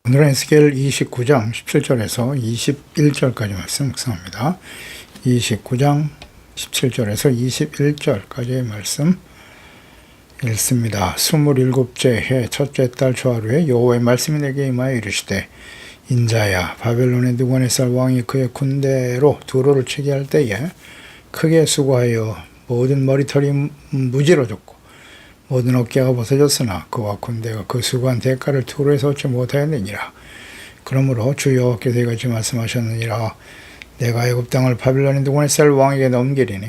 오늘은 에스겔 29장 17절에서 21절까지 말씀 묵상합니다. 29장 17절에서 21절까지의 말씀 읽습니다. 27째 해 첫째 달 초하루에 여호와의 말씀이 내게 임하여 이르시되 인자야, 바벨론의 느부갓네살 왕이 그의 군대로 두로를 치게 할 때에 크게 수고하여 모든 머리털이 무지러졌고 모든 어깨가 벗어졌으나 그와 군대가 그 수고한 대가를 두로에서 얻지 못하였느니라. 그러므로 주 여호와께서 이같이 말씀하셨느니라. 내가 애굽 땅을 바벨론의 느부갓네살 왕에게 넘기리니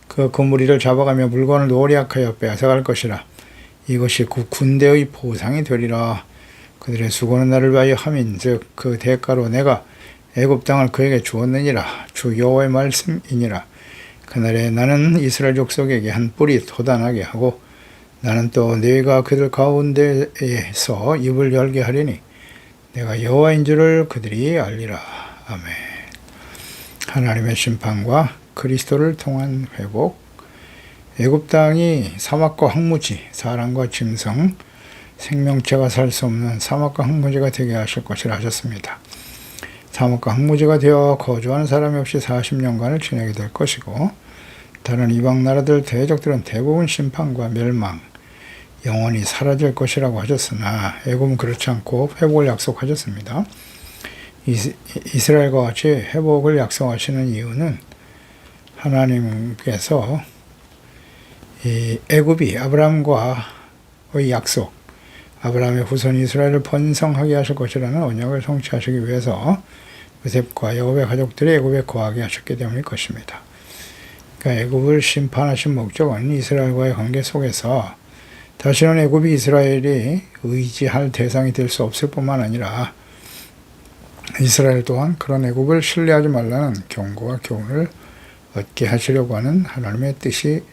그 무리를 잡아가며 물건을 노략하여 빼앗아갈 것이라. 이것이 그 군대의 보상이 되리라. 그들의 수고는 나를 위하여 함인즉 그 대가로 내가 애굽 땅을 그에게 주었느니라. 주 여호와의 말씀이니라. 그날에 나는 이스라엘 족속에게 한 뿔이 돋아나게 하고 나는 또 네가 그들 가운데에서 입을 열게 하리니 내가 여호와인 줄을 그들이 알리라. 아멘. 하나님의 심판과 그리스도를 통한 회복. 애굽 땅이 사막과 황무지, 사람과 짐승, 생명체가 살 수 없는 사막과 황무지가 되게 하실 것이라 하셨습니다. 사막과 황무지가 되어 거주하는 사람이 없이 40년간을 지내게 될 것이고 다른 이방 나라들 대적들은 대부분 심판과 멸망, 영원히 사라질 것이라고 하셨으나 애굽은 그렇지 않고 회복을 약속하셨습니다. 이스라엘과 같이 회복을 약속하시는 이유는 하나님께서 이 애굽이 아브라함과의 약속, 아브라함의 후손 이스라엘을 번성하게 하실 것이라는 언약을 성취하시기 위해서 요셉과 야곱의 가족들이 애굽에 거하게 하셨기 때문일 것입니다. 그러니까 애굽을 심판하신 목적은 이스라엘과의 관계 속에서 다시는 애굽이 이스라엘이 의지할 대상이 될 수 없을 뿐만 아니라 이스라엘 또한 그런 애굽을 신뢰하지 말라는 경고와 교훈을 얻게 하시려고 하는 하나님의 뜻이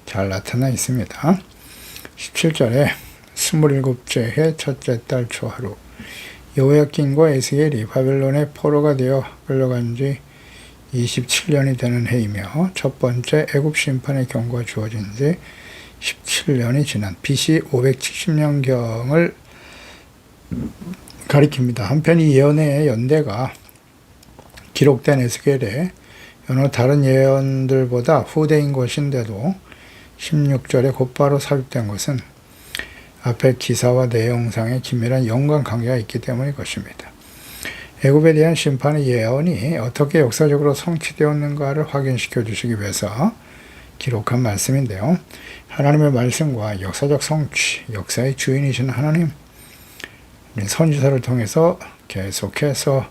잘 나타나 있습니다. 17절에 27째 해 첫째 달 초하루 여호야긴과 에스겔이 바벨론의 포로가 되어 끌려간 지 27년이 되는 해이며 첫 번째 애굽 심판의 경고가 주어진 지 17년이 지난 BC 570년경을 가리킵니다. 한편 이 예언의 연대가 기록된 에스겔의 여러 다른 예언들보다 후대인 것인데도 16절에 곧바로 삽입된 것은 앞의 기사와 내용상의 긴밀한 연관관계가 있기 때문일 것입니다. 애굽에 대한 심판의 예언이 어떻게 역사적으로 성취되었는가를 확인시켜 주시기 위해서 기록한 말씀인데요. 하나님의 말씀과 역사적 성취, 역사의 주인이신 하나님, 선지자를 통해서 계속해서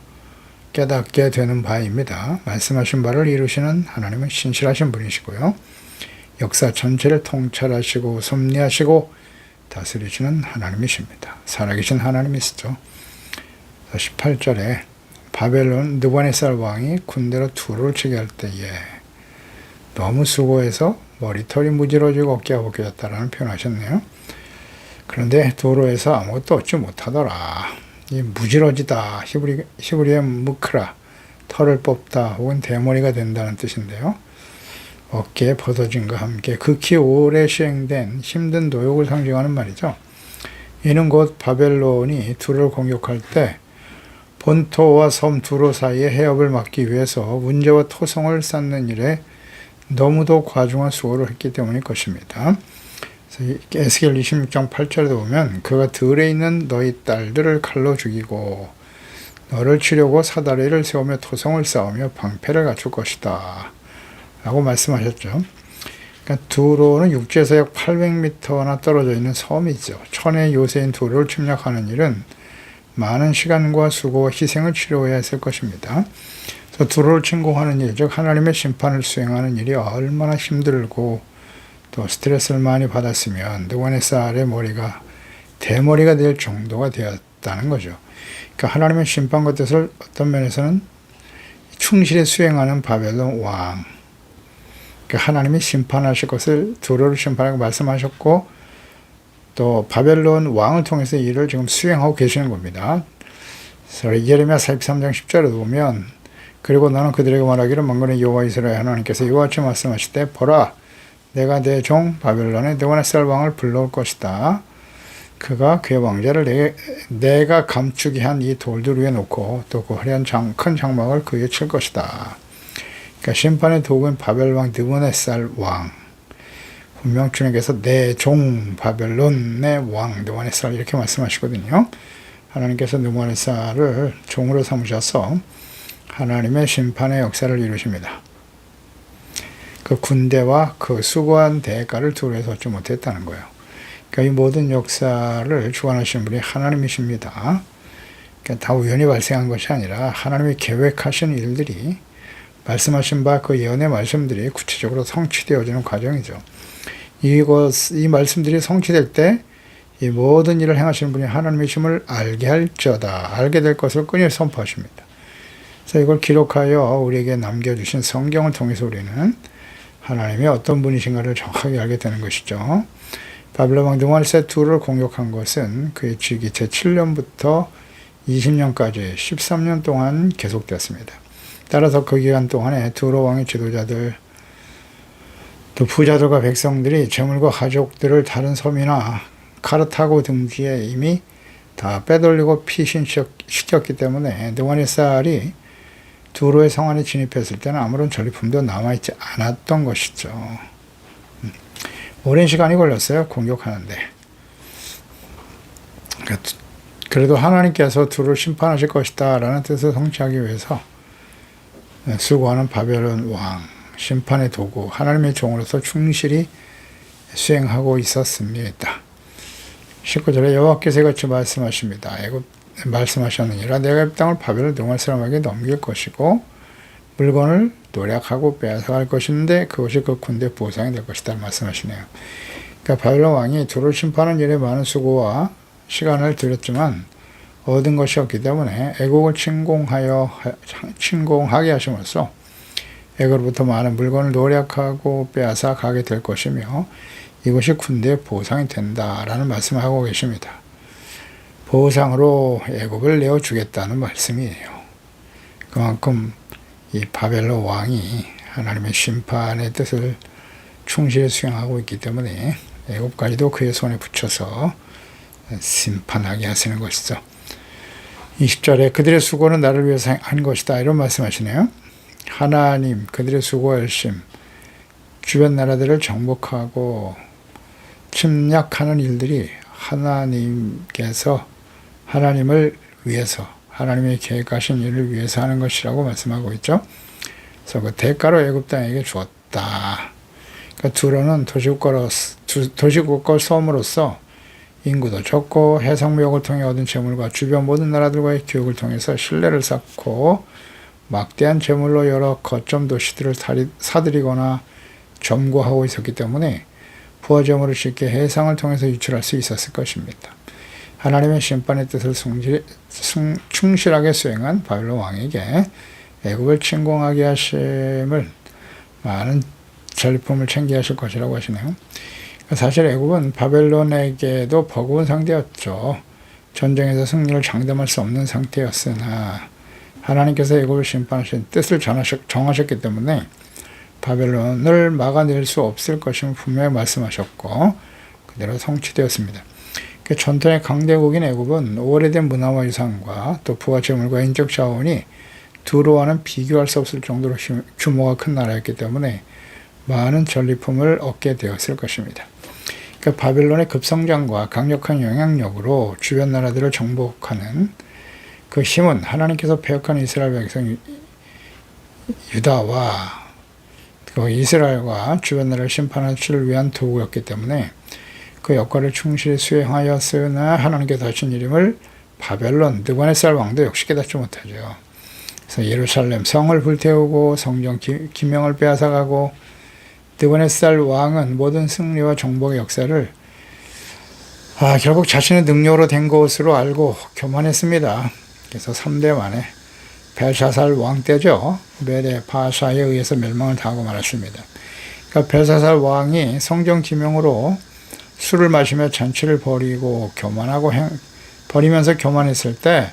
깨닫게 되는 바입니다. 말씀하신 바를 이루시는 하나님은 신실하신 분이시고요. 역사 전체를 통찰하시고 섭리하시고 다스리시는 하나님이십니다. 살아계신 하나님이시죠. 18절에 바벨론 느부갓네살 왕이 군대로 두로를 치게 할 때에 너무 수고해서 머리털이 무지러지고 어깨가 벗겨졌다라는 표현을 하셨네요. 그런데 두로에서 아무것도 얻지 못하더라. 이 무지러지다, 히브리의 무크라, 털을 뽑다 혹은 대머리가 된다는 뜻인데요. 어깨에 벗어짐과 함께 극히 오래 시행된 힘든 노역을 상징하는 말이죠. 이는 곧 바벨론이 두로를 공격할 때 본토와 섬 두로 사이의 해협을 막기 위해서 문제와 토성을 쌓는 일에 너무도 과중한 수고를 했기 때문일 것입니다. 에스겔 26장 8절에 보면 그가 들에 있는 너희 딸들을 칼로 죽이고 너를 치려고 사다리를 세우며 토성을 쌓으며 방패를 갖출 것이다 라고 말씀하셨죠. 그러니까 두로는 육지에서 약 800m나 떨어져 있는 섬이죠. 천의 요새인 두로를 침략하는 일은 많은 시간과 수고와 희생을 치료해야 했을 것입니다. 두로를 침공하는 일, 즉 하나님의 심판을 수행하는 일이 얼마나 힘들고 또 스트레스를 많이 받았으면 느부갓네살의 머리가 대머리가 될 정도가 되었다는 거죠. 그러니까 하나님의 심판과 뜻을 어떤 면에서는 충실히 수행하는 바벨론 왕, 그러니까 하나님이 심판하실 것을 두로를 심판하고 말씀하셨고 또 바벨론 왕을 통해서 이 일을 지금 수행하고 계시는 겁니다. 그래서 예레미야 43장 10절에 보면 그리고 나는 그들에게 말하기를 만군의 여호와 이스라엘 하나님께서 이와 같이 말씀하실 때 보라 내가 내 종 바벨론의 느부갓네살 왕을 불러올 것이다. 그가 그의 왕자를 내가 감추게 한 이 돌들 위에 놓고 또 그 화려한 큰 장막을 그 위에 칠 것이다. 그러니까 심판의 도구인 바벨 왕 느부갓네살 왕, 분명 주님께서 내 종 바벨론의 왕 느부갓네살 이렇게 말씀하시거든요. 하나님께서 느부갓네살을 종으로 삼으셔서 하나님의 심판의 역사를 이루십니다. 그 군대와 그 수고한 대가를 두루에서 얻지 못했다는 거예요. 그러니까 이 모든 역사를 주관하시는 분이 하나님이십니다. 그러니까 다 우연히 발생한 것이 아니라 하나님이 계획하신 일들이 말씀하신 바 그 예언의 말씀들이 구체적으로 성취되어지는 과정이죠. 이 말씀들이 성취될 때 이 모든 일을 행하시는 분이 하나님이심을 알게 할지어다. 알게 될 것을 끊임없이 선포하십니다. 그래서 이걸 기록하여 우리에게 남겨주신 성경을 통해서 우리는 하나님이 어떤 분이신가를 정확하게 알게 되는 것이죠. 바벨론 왕 느부갓네살 II 를 공격한 것은 그의 즉위 제7년부터 20년까지 13년 동안 계속되었습니다. 따라서 그 기간 동안에 두로 왕의 지도자들, 또 부자들과 백성들이 재물과 가족들을 다른 섬이나 카르타고 등지에 이미 다 빼돌리고 피신시켰기 때문에 느부갓네살이 두로의 성 안에 진입했을 때는 아무런 전리품도 남아있지 않았던 것이죠. 오랜 시간이 걸렸어요. 공격하는데. 그래도 하나님께서 두로를 심판하실 것이다 라는 뜻을 성취하기 위해서 수고하는 바벨론 왕, 심판의 도구, 하나님의 종으로서 충실히 수행하고 있었습니다. 19절에 여호와께서 같이 말씀하십니다. 말씀하셨느니라 내가 이 땅을 바벨론 느부갓네살에게 넘길 것이고 물건을 노략하고 빼앗아갈 것인데 그것이 그 군대 보상이 될 것이다 말씀하시네요. 그러니까 바벨론 왕이 두로를 심판하는 일에 많은 수고와 시간을 들였지만 얻은 것이 없기 때문에 애국을 침공하게 하심으로써 애국으로부터 많은 물건을 노략하고 빼앗아 가게 될 것이며 이것이 군대의 보상이 된다라는 말씀을 하고 계십니다. 보상으로 애국을 내어주겠다는 말씀이에요. 그만큼 이 바벨론 왕이 하나님의 심판의 뜻을 충실히 수행하고 있기 때문에 애국까지도 그의 손에 붙여서 심판하게 하시는 것이죠. 20절에 그들의 수고는 나를 위해서 한 것이다 이런 말씀하시네요. 하나님 그들의 수고와 열심, 주변 나라들을 정복하고 침략하는 일들이 하나님께서 하나님을 위해서 하나님의 계획하신 일을 위해서 하는 것이라고 말씀하고 있죠. 그래서 그 대가로 애굽 땅에게 주었다. 그러니까 두로는 도시국가 섬으로서 인구도 적고 해상무역을 통해 얻은 재물과 주변 모든 나라들과의 교육을 통해서 신뢰를 쌓고 막대한 재물로 여러 거점 도시들을 사들이거나 점거하고 있었기 때문에 부하 재물을 쉽게 해상을 통해서 유출할 수 있었을 것입니다. 하나님의 심판의 뜻을 충실하게 수행한 바벨론 왕에게 애굽을 침공하게 하심을 많은 전리품을 챙겨 하실 것이라고 하시네요. 사실 애굽은 바벨론에게도 버거운 상태였죠. 전쟁에서 승리를 장담할 수 없는 상태였으나 하나님께서 애굽을 심판하신 뜻을 정하셨기 때문에 바벨론을 막아낼 수 없을 것임을 분명히 말씀하셨고 그대로 성취되었습니다. 전통의 강대국인 애굽은 오래된 문화와 유산과 또 부와 재물과 인적 자원이 두로와는 비교할 수 없을 정도로 규모가 큰 나라였기 때문에 많은 전리품을 얻게 되었을 것입니다. 그러니까 바벨론의 급성장과 강력한 영향력으로 주변 나라들을 정복하는 그 힘은 하나님께서 배역한 이스라엘 백성 유다와 그 이스라엘과 주변 나라를 심판하시를 위한 도구였기 때문에 그 역할을 충실히 수행하였으나 하나님께서 하신 일임을 바벨론 느부갓네살 왕도 역시 깨닫지 못하죠. 그래서 예루살렘 성을 불태우고 성전 기명을 빼앗아가고 느부갓네살 왕은 모든 승리와 정복의 역사를 결국 자신의 능력으로 된 것으로 알고 교만했습니다. 그래서 3대 만에 벨사살 왕 때죠. 메데 바샤에 의해서 멸망을 당하고 말았습니다. 그러니까 벨사살 왕이 성전 기명으로 술을 마시며 잔치를 벌이면서 교만했을 때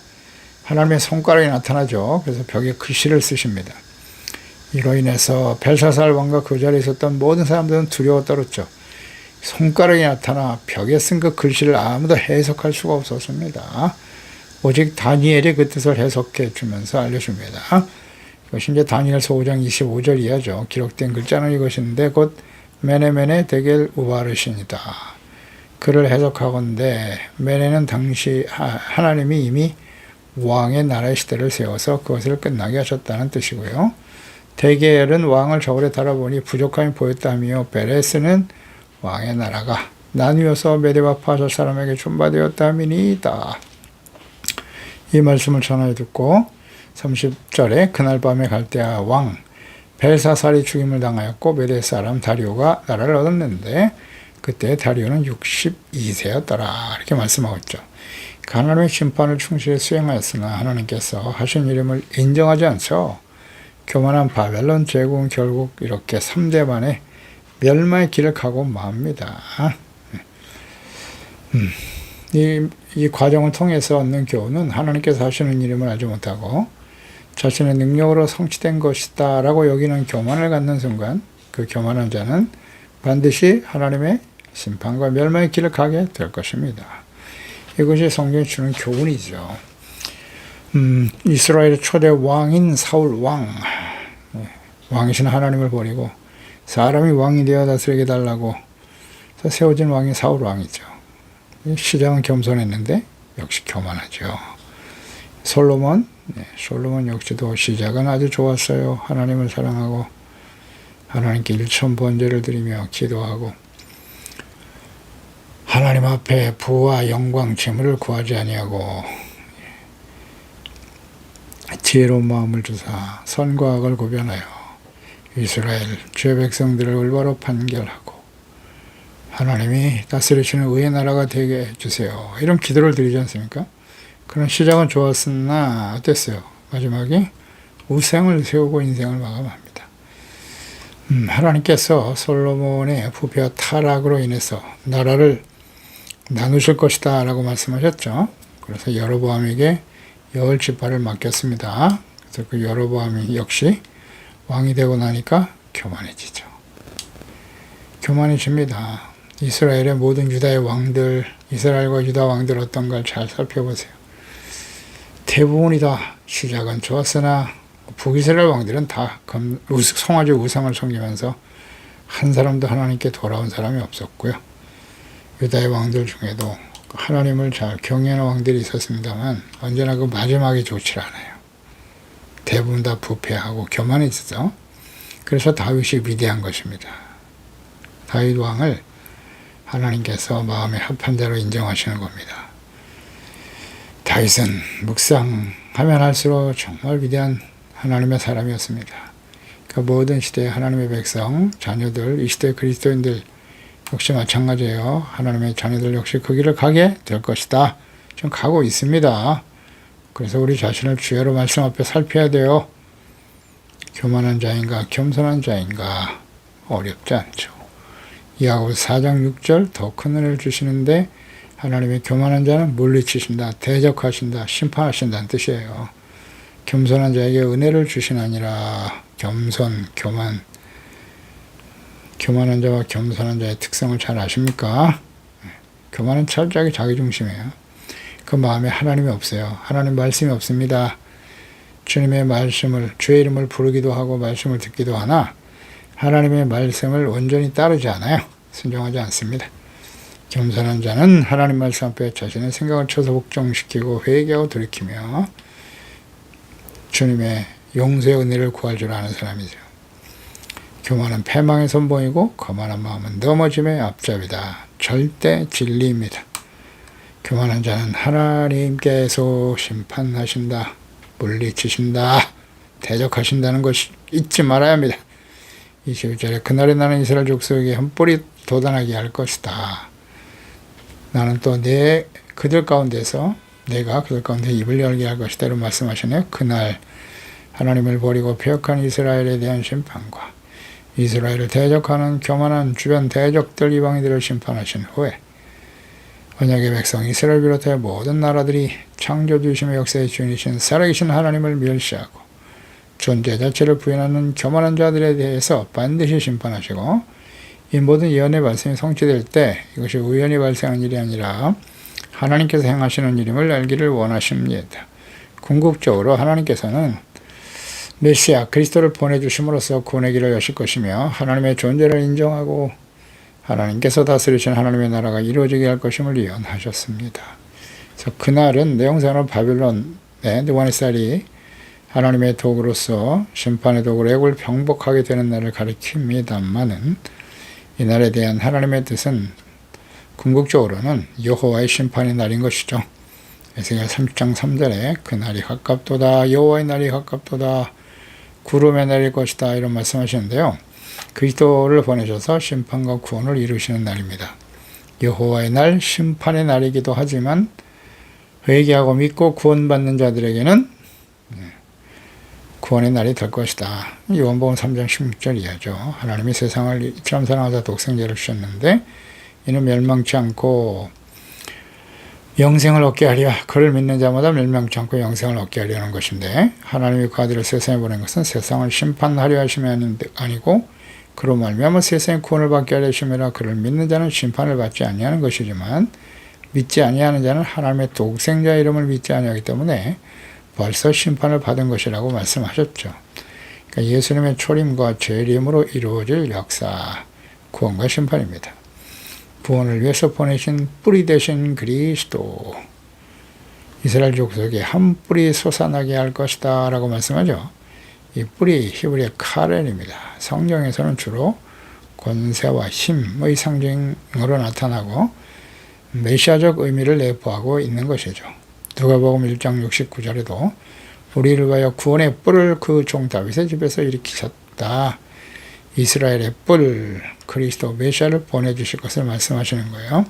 하나님의 손가락이 나타나죠. 그래서 벽에 글씨를 쓰십니다. 이로 인해서 벨사살 왕과 그 자리에 있었던 모든 사람들은 두려워 떨었죠. 손가락이 나타나 벽에 쓴 그 글씨를 아무도 해석할 수가 없었습니다. 오직 다니엘이 그 뜻을 해석해 주면서 알려줍니다. 이것이 이제 다니엘서 5장 25절 이하죠. 기록된 글자는 이것인데 곧 메네메네 데겔 우바르신이다. 그를 해석하건대 메네는 당시 하나님이 이미 왕의 나라의 시대를 세워서 그것을 끝나게 하셨다는 뜻이고요. 데겔은 왕을 저울에 달아보니 부족함이 보였다며 베레스는 왕의 나라가 나뉘어서 메대와 파사 사람에게 준바되었다미니이다. 이 말씀을 전하여 듣고 30절에 그날 밤에 갈대아 왕 벨사살이 죽임을 당하였고 메대 사람 다리오가 나라를 얻었는데 그때 다리오는 62세였더라. 이렇게 말씀하고 있죠. 하나님의 심판을 충실히 수행하였으나 하나님께서 하신 이름을 인정하지 않죠. 교만한 바벨론 제국은 결국 이렇게 3대 만에 멸망의 길을 가고 맙니다. 이 과정을 통해서 얻는 교훈은 하나님께서 하시는 이름을 알지 못하고 자신의 능력으로 성취된 것이다 라고 여기는 교만을 갖는 순간 그 교만한 자는 반드시 하나님의 심판과 멸망의 길을 가게 될 것입니다. 이것이 성경이 주는 교훈이죠. 이스라엘의 초대 왕인 사울 왕, 왕이신 하나님을 버리고 사람이 왕이 되어 다스리게 달라고 세워진 왕이 사울 왕이죠. 시작은 겸손했는데 역시 교만하죠. 솔로몬 역시도 시작은 아주 좋았어요. 하나님을 사랑하고 하나님께 일천번제를 드리며 기도하고 하나님 앞에 부와 영광, 재물을 구하지 아니하고 지혜로운 마음을 주사 선과 악을 구별하여 이스라엘 죄 백성들을 올바로 판결하고 하나님이 다스리시는 의의 나라가 되게 해주세요. 이런 기도를 드리지 않습니까? 그런 시작은 좋았으나 어땠어요? 마지막에 우상을 세우고 인생을 마감합니다. 하나님께서 솔로몬의 부패와 타락으로 인해서 나라를 나누실 것이다 라고 말씀하셨죠. 그래서 여로보암에게 열 지파를 맡겼습니다. 그래서 그 여로보암이 역시 왕이 되고 나니까 교만해지죠. 교만해집니다. 이스라엘의 모든 유다의 왕들, 이스라엘과 유다 왕들 어떤가를 잘 살펴보세요. 대부분이 다 시작은 좋았으나 북이스라엘 왕들은 다 송아지 우상을 섬기면서 한 사람도 하나님께 돌아온 사람이 없었고요. 유다의 왕들 중에도 하나님을 잘 경외하는 왕들이 있었습니다만 언제나 그 마지막이 좋지 않아요. 대부분 다 부패하고 교만했죠. 그래서 다윗이 위대한 것입니다. 다윗 왕을 하나님께서 마음에 합한 대로 인정하시는 겁니다. 다윗은 묵상하면 할수록 정말 위대한 하나님의 사람이었습니다. 그러니까 모든 시대의 하나님의 백성, 자녀들, 이 시대의 그리스도인들 역시 마찬가지예요. 하나님의 자녀들 역시 그 길을 가게 될 것이다. 지금 가고 있습니다. 그래서 우리 자신을 주야로 말씀 앞에 살펴야 돼요. 교만한 자인가 겸손한 자인가 어렵지 않죠. 야고보 4장 6절 더 큰 은혜를 주시는데 하나님의 교만한 자는 물리치신다, 대적하신다, 심판하신다는 뜻이에요. 겸손한 자에게 은혜를 주시나니라. 교만한 자와 겸손한 자의 특성을 잘 아십니까? 교만은 철저하게 자기중심이에요. 그 마음에 하나님이 없어요. 하나님 말씀이 없습니다. 주님의 말씀을, 주의 이름을 부르기도 하고 말씀을 듣기도 하나 하나님의 말씀을 온전히 따르지 않아요. 순종하지 않습니다. 겸손한 자는 하나님 말씀 앞에 자신의 생각을 쳐서 복종시키고 회개하고 돌이키며 주님의 용서의 은혜를 구할 줄 아는 사람이죠. 교만은 패망의 선봉이고 거만한 마음은 넘어짐의 앞잡이다. 절대 진리입니다. 교만한 자는 하나님께서 심판하신다, 물리치신다, 대적하신다는 것이 잊지 말아야 합니다. 22절에 그날에 나는 이스라엘 족속에게 한 뿔이 돋아나게 할 것이다. 나는 또 그들 가운데서 내가 그들 가운데 입을 열게 할 것이다. 이런 말씀하시네요. 그날 하나님을 버리고 폐역한 이스라엘에 대한 심판과 이스라엘을 대적하는 교만한 주변 대적들 이방인들을 심판하신 후에 언약의 백성 이스라엘 비롯해 모든 나라들이 창조주이심의 역사의 주인이신 살아계신 하나님을 멸시하고 존재 자체를 부인하는 교만한 자들에 대해서 반드시 심판하시고 이 모든 예언의 말씀이 성취될 때 이것이 우연히 발생한 일이 아니라 하나님께서 행하시는 일임을 알기를 원하십니다. 궁극적으로 하나님께서는 메시아 그리스도를 보내주심으로써 구원의 길을 여실 것이며 하나님의 존재를 인정하고 하나님께서 다스리신 하나님의 나라가 이루어지게 할 것임을 예언하셨습니다. 그래서 그날은 내용상으로 바빌론의 느부갓네살이 하나님의 도구로서 심판의 도구로 애국을 병복하게 되는 날을 가리킵니다만은 이 날에 대한 하나님의 뜻은 궁극적으로는 여호와의 심판의 날인 것이죠. 에스겔 30장 3절에 그 날이 가깝도다 여호와의 날이 가깝도다 구름에 내릴 것이다 이런 말씀하시는데요. 그리스도를 보내셔서 심판과 구원을 이루시는 날입니다. 여호와의 날 심판의 날이기도 하지만 회개하고 믿고 구원받는 자들에게는 구원의 날이 될 것이다. 요한복음 3장 16절 이하죠. 하나님이 세상을 이처럼 사랑하사 독생자를 주셨는데 이는 멸망치 않고 영생을 얻게 하려 그를 믿는 자마다 멸망치 않고 영생을 얻게 하려는 것인데 하나님이 그 아들을 세상에 보낸 것은 세상을 심판하려 하심이 아니고 그로 말미암아 세상의 구원을 받게 하려 하심이라. 그를 믿는 자는 심판을 받지 아니하는 것이지만 믿지 아니하는 자는 하나님의 독생자 이름을 믿지 아니하기 때문에 벌써 심판을 받은 것이라고 말씀하셨죠. 그러니까 예수님의 초림과 재림으로 이루어질 역사, 구원과 심판입니다. 구원을 위해서 보내신 뿌리 되신 그리스도, 이스라엘 족속에 한 뿌리 솟아나게 할 것이다 라고 말씀하죠. 이 뿌리 히브리어 카렐입니다. 성경에서는 주로 권세와 힘의 상징으로 나타나고 메시아적 의미를 내포하고 있는 것이죠. 누가복음 1장 69절에도 우리를 위하여 구원의 뿔을 그 종 다윗의 집에서 일으키셨다. 이스라엘의 뿔, 그리스도 메시아를 보내주실 것을 말씀하시는 거예요.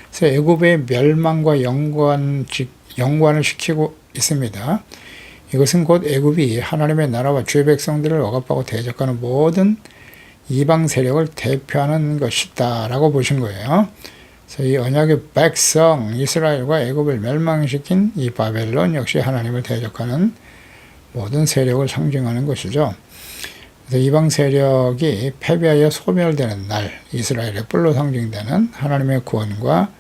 그래서 애굽의 멸망과 연관을 시키고 있습니다. 이것은 곧 애굽이 하나님의 나라와 주의 백성들을 억압하고 대적하는 모든 이방 세력을 대표하는 것이다 라고 보신 거예요. 그래서 이 언약의 백성 이스라엘과 애굽을 멸망시킨 이 바벨론 역시 하나님을 대적하는 모든 세력을 상징하는 것이죠. 그래서 이방 세력이 패배하여 소멸되는 날, 이스라엘의 뿔로 상징되는 하나님의 구원과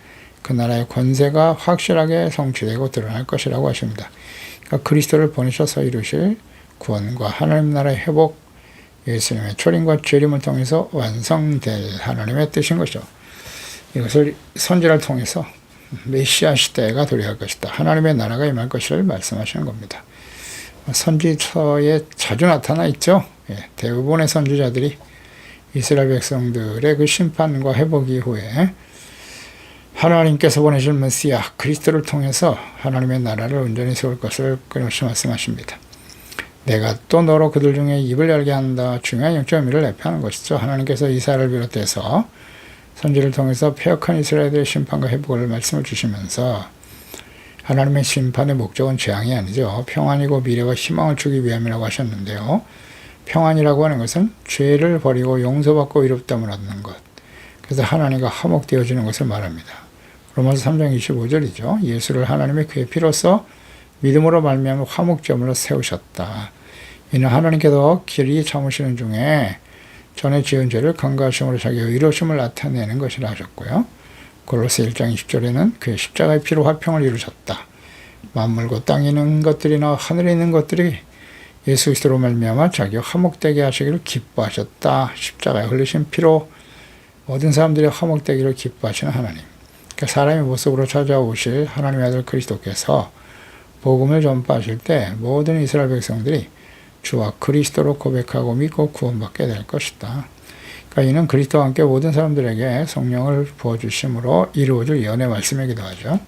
그 나라의 권세가 확실하게 성취되고 드러날 것이라고 하십니다. 그러니까 그리스도를 보내셔서 이루실 구원과 하나님 나라의 회복, 예수님의 초림과 재림을 통해서 완성될 하나님의 뜻인 것이죠. 이것을 선지를 통해서 메시아 시대가 도래할 것이다. 하나님의 나라가 임할 것을 말씀하시는 겁니다. 선지서에 자주 나타나 있죠. 대부분의 선지자들이 이스라엘 백성들의 그 심판과 회복 이후에 하나님께서 보내실 메시아 그리스도를 통해서 하나님의 나라를 온전히 세울 것을 끊임없이 말씀하십니다. 내가 또 너로 그들 중에 입을 열게 한다. 중요한 영적 의미를 내포하는 것이죠. 하나님께서 이사야를 비롯해서 선지를 통해서 폐역한 이스라엘의 심판과 회복을 말씀을 주시면서 하나님의 심판의 목적은 재앙이 아니죠. 평안이고 미래와 희망을 주기 위함이라고 하셨는데요. 평안이라고 하는 것은 죄를 버리고 용서받고 의롭다함을 얻는 것. 그래서 하나님과 화목되어지는 것을 말합니다. 로마서 3장 25절이죠. 예수를 하나님의 그의 피로써 믿음으로 말미암아 화목제물로 세우셨다. 이는 하나님께서 길이 참으시는 중에 전에 지은 죄를 간과하심으로 자기의 의로심을 나타내는 것이라 하셨고요. 골로새 1장 20절에는 그의 십자가의 피로 화평을 이루셨다. 만물과 땅에 있는 것들이나 하늘에 있는 것들이 예수 그리스도로 말미암아 자기와 화목되게 하시기를 기뻐하셨다. 십자가에 흘리신 피로 모든 사람들이 화목되기를 기뻐하시는 하나님. 그러니까 사람의 모습으로 찾아오실 하나님의 아들 그리스도께서 복음을 전파하실 때 모든 이스라엘 백성들이 주와 그리스도로 고백하고 믿고 구원받게 될 것이다. 그러니까 이는 그리스도와 함께 모든 사람들에게 성령을 부어주심으로 이루어질 예언의 말씀이기도 하죠.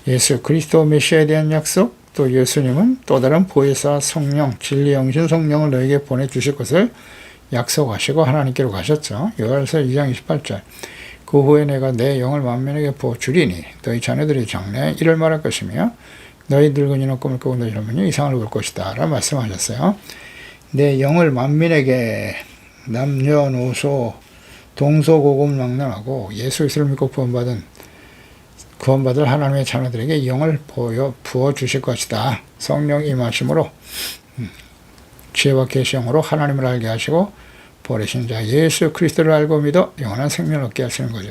예수 그리스도 메시아에 대한 약속, 또 예수님은 또 다른 보혜사 성령, 진리 영신 성령을 너에게 보내주실 것을 약속하시고 하나님께로 가셨죠. 요한일서 2장 28절. 그 후에 내가 내 영을 만민에게 부어주리니 너희 자녀들이 장래에 이를 말할 것이며 너희 늙은이는 꿈을 꾸고 너희 젊은이 이상을 볼 것이다 라고 말씀하셨어요. 내 영을 만민에게 남녀노소 동서고금망론하고 예수 그리스도를 믿고 구원받을 하나님의 자녀들에게 영을 부어주실 것이다. 성령 임하심으로 지혜와 계시형으로 하나님을 알게 하시고 보내신 자 예수 그리스도를 알고 믿어 영원한 생명을 얻게 하시는 거죠.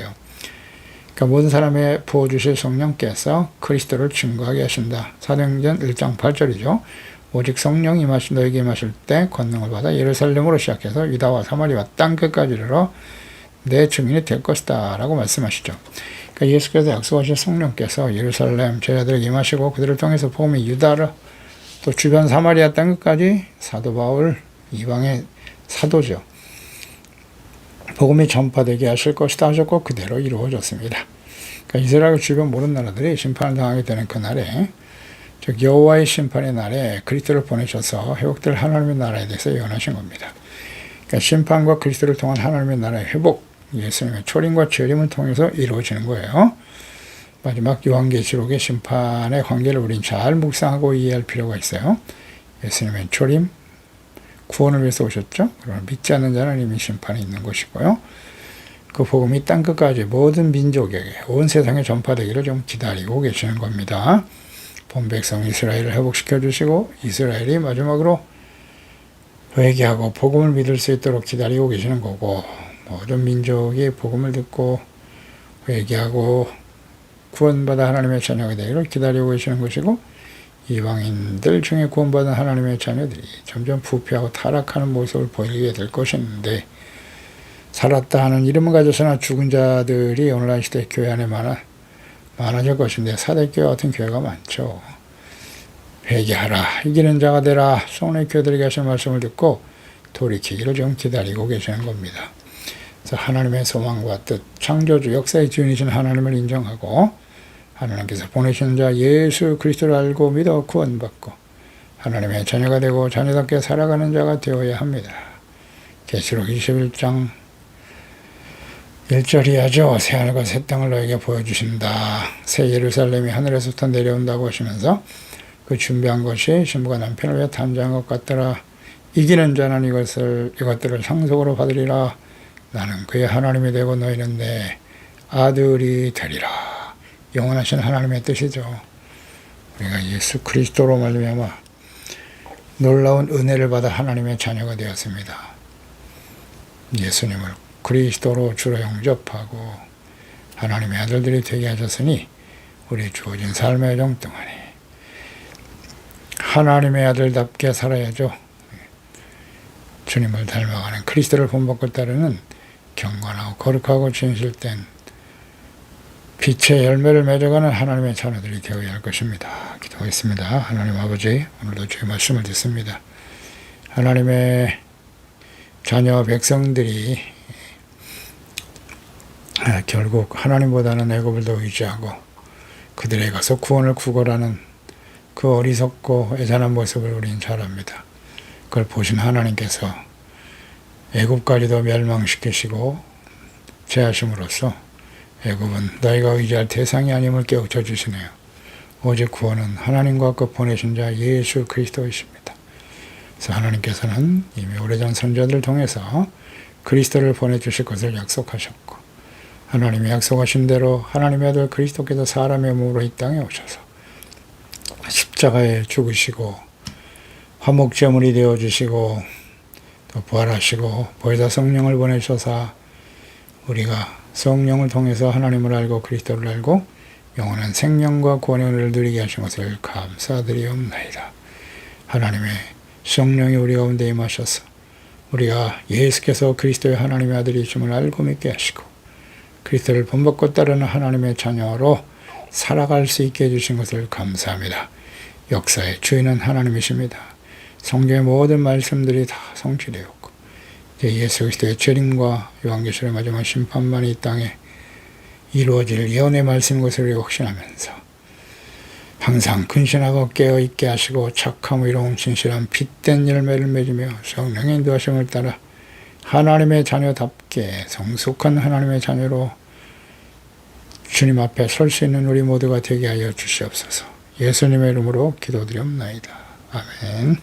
그러니까 모든 사람에 부어주실 성령께서 그리스도를 증거하게 하신다. 사도행전 1장 8절이죠. 오직 성령이 너에게 임하실 때 권능을 받아 예루살렘으로 시작해서 유다와 사마리아 땅 끝까지 이르러 내 증인이 될 것이다 라고 말씀하시죠. 그러니까 예수께서 약속하신 성령께서 예루살렘 제자들에게 임하시고 그들을 통해서 복음이 유다를 또 주변 사마리아 땅 끝까지 사도 바울 이방의 사도죠. 복음이 전파되게 하실 것이다 하셨고 그대로 이루어졌습니다. 그러니까 이스라엘 주변 모든 나라들이 심판을 당하게 되는 그날에 즉 여호와의 심판의 날에 그리스도를 보내셔서 회복될 하나님의 나라에 대해서 예언하신 겁니다. 그러니까 심판과 그리스도를 통한 하나님의 나라의 회복, 예수님의 초림과 재림을 통해서 이루어지는 거예요. 마지막 요한계시록의 심판의 관계를 우린 잘 묵상하고 이해할 필요가 있어요. 예수님의 초림, 구원을 위해서 오셨죠. 그러나 믿지 않는 자는 이미 심판이 있는 것이고요. 그 복음이 땅끝까지 모든 민족에게 온 세상에 전파되기를 좀 기다리고 계시는 겁니다. 본 백성 이스라엘을 회복시켜 주시고 이스라엘이 마지막으로 회개하고 복음을 믿을 수 있도록 기다리고 계시는 거고 모든 민족이 복음을 듣고 회개하고 구원받아 하나님의 자녀가 되기를 기다리고 계시는 것이고 이방인들 중에 구원받은 하나님의 자녀들이 점점 부패하고 타락하는 모습을 보이게 될 것인데 살았다 하는 이름을 가져서나 죽은 자들이 오늘날 시대 교회 안에 많아질 것인데 사대교회 같은 교회가 많죠. 회개하라 이기는 자가 되라 소원의 교회들에게 하신 말씀을 듣고 돌이키기를 좀 기다리고 계시는 겁니다. 그래서 하나님의 소망과 뜻 창조주 역사의 주인이신 하나님을 인정하고 하나님께서 보내신 자 예수 그리스도를 알고 믿어 구원받고 하나님의 자녀가 되고 자녀답게 살아가는 자가 되어야 합니다. 계시록 21장 1절이야죠. 새하늘과 새 땅을 너에게 보여주신다. 새 예루살렘이 하늘에서부터 내려온다고 하시면서 그 준비한 것이 신부가 남편을 위해 단장한 것 같더라. 이기는 자는 이것들을 상속으로 받으리라. 나는 그의 하나님이 되고 너희는 내 아들이 되리라. 영원하신 하나님의 뜻이죠. 우리가 예수 그리스도로 말미암아 놀라운 은혜를 받아 하나님의 자녀가 되었습니다. 예수님을 그리스도로 주로 영접하고 하나님의 아들들이 되게 하셨으니 우리 주어진 삶의 여정 동안에 하나님의 아들답게 살아야죠. 주님을 닮아가는 그리스도를 본받고 따르는 경건하고 거룩하고 진실된 빛의 열매를 맺어가는 하나님의 자녀들이 되어야 할 것입니다. 기도하겠습니다. 하나님 아버지, 오늘도 주의 말씀을 듣습니다. 하나님의 자녀 백성들이 결국 하나님보다는 애굽을 더 의지하고 그들에 가서 구원을 구걸하는 그 어리석고 애잔한 모습을 우리는 잘 압니다. 그걸 보신 하나님께서 애굽까지도 멸망시키시고 제하심으로써 애굽은 너희가 의지할 대상이 아님을 깨우쳐 주시네요. 오직 구원은 하나님과 그 보내신 자 예수 그리스도이십니다. 그래서 하나님께서는 이미 오래전 선자들을 통해서 그리스도를 보내주실 것을 약속하셨고 하나님이 약속하신 대로 하나님의 아들 그리스도께서 사람의 몸으로 이 땅에 오셔서 십자가에 죽으시고 화목제물이 되어주시고 또 부활하시고 보혜사 성령을 보내셔서 우리가 성령을 통해서 하나님을 알고 그리스도를 알고 영원한 생명과 구원의 은혜를 누리게 하신 것을 감사드리옵나이다. 하나님의 성령이 우리 가운데 임하셔서 우리가 예수께서 그리스도의 하나님의 아들이심을 알고 믿게 하시고 그리스도를 본받고 따르는 하나님의 자녀로 살아갈 수 있게 해주신 것을 감사합니다. 역사의 주인은 하나님이십니다. 성경의 모든 말씀들이 다 성취되었고 예수 그리스도의 재림과 요한계시록의 마지막 심판만이 이 땅에 이루어질 예언의 말씀인 것을 우리가 확신하면서 항상 근신하고 깨어있게 하시고 착함, 의로움, 진실함, 빛된 열매를 맺으며 성령의 인도하심을 따라 하나님의 자녀답게 성숙한 하나님의 자녀로 주님 앞에 설 수 있는 우리 모두가 되게 하여 주시옵소서. 예수님의 이름으로 기도드리옵나이다. 아멘.